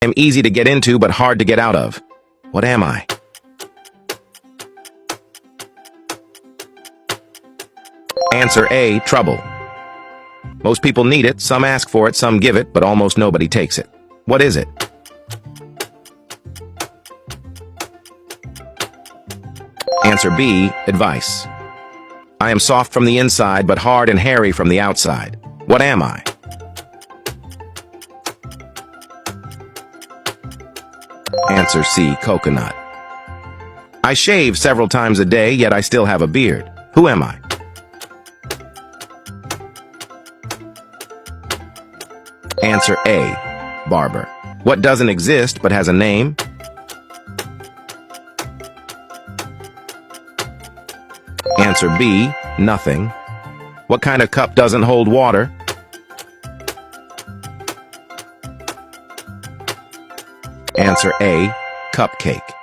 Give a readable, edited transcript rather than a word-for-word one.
I'm easy to get into but hard to get out of. What am I? Answer A, trouble. Most people need it, some ask for it, some give it, but almost nobody takes it. What is it? Answer B, advice. I am soft from the inside, but hard and hairy from the outside. What am I? Answer C, coconut. I shave several times a day, yet I still have a beard. Who am I? Answer A, barber. What doesn't exist but has a name? Answer B, nothing. What kind of cup doesn't hold water? Answer A, cupcake.